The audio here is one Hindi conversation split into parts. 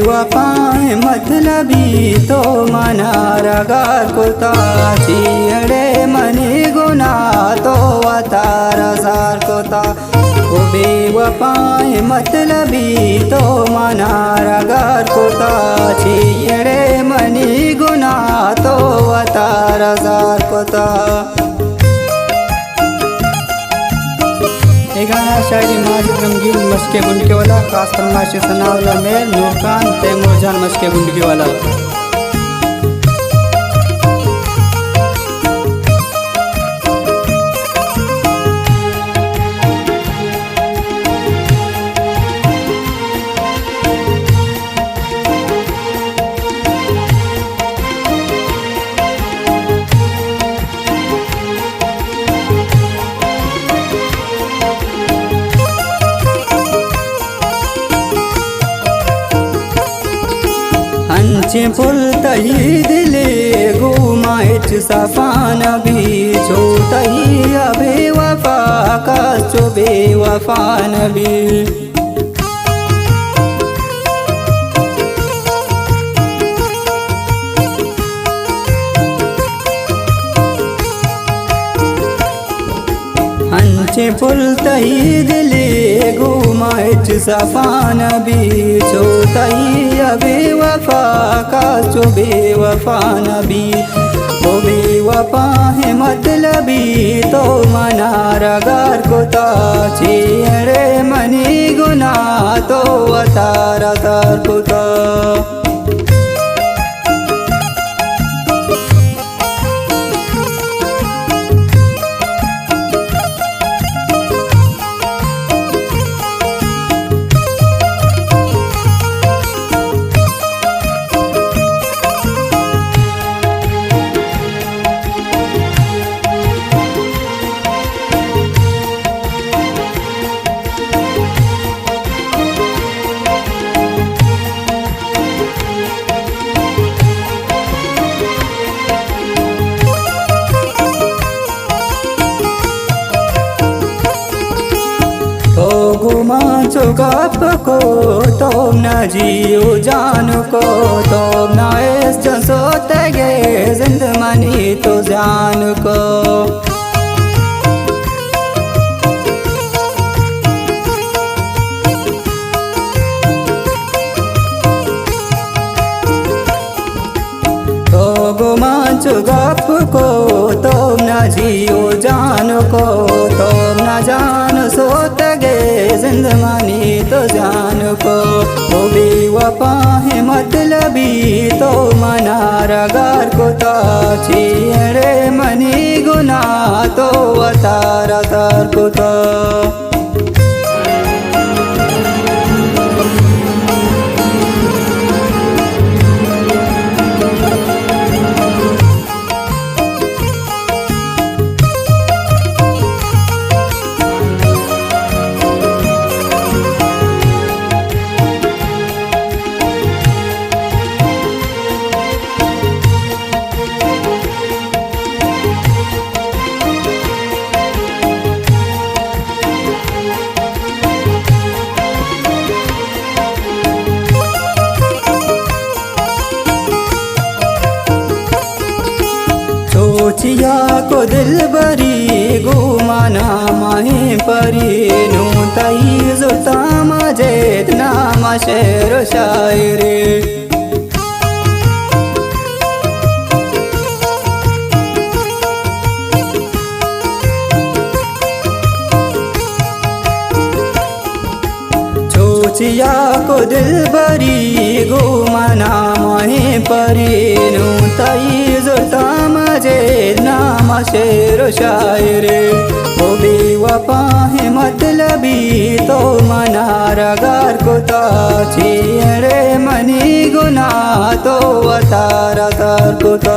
बेवफाए मतलबी तो मनारगार कोता चियड़े मनी गुना तो अतारा सार कोता ओ बेवफाए मतलबी तो मनारगार कोता चियड़े मनी गुना तो अतारा सार कोता। गाना शायरी माजिद रंगीन मशके बुनके वाला खास फरमाइश सनाउल्लाह मेर नूर खान तैमूर जान मशके बुनके वाला। हंचे फुल तही दिले घुमाइच सफान भी छोटही अबे वफा का चो बेवफान भी। हंचे फुल तही दिले घुमाइच सफान भी छोटही अबे वफा का चो बेवफान भी। ओ बेवफा है मतलबी तो मनारगार कोता चियड़े मनी गुना तो अतारा तार कोता। गुमाचो गप को तुम न जियो जान को तुम न इस सोते गे जिंदगानी तो जान को। तो गुमाचो गप को तुम न जियो जान को तुम न जान सोते जिंदगानी तो जान को। ओ बेवफा है मतलबी तो मनारगार कोता चियड़े मनी गुना तो अतारा तार कोता। सोचिया को दिल बरी घुमाना माहे परी नू तई जुता मजेद नामा शेर शायरी। सोचिया को दिल बरी घुमाना माहे परी नू तई जुता मजेद नामा शेर शायरी। ओ बेवफा है मतलबी तो मनारगार कोता चियड़े मनी गुना तो अतारा तार कोता।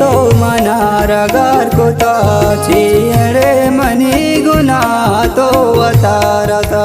तो मना रगार को ता चीरे मनी गुना तो अतारता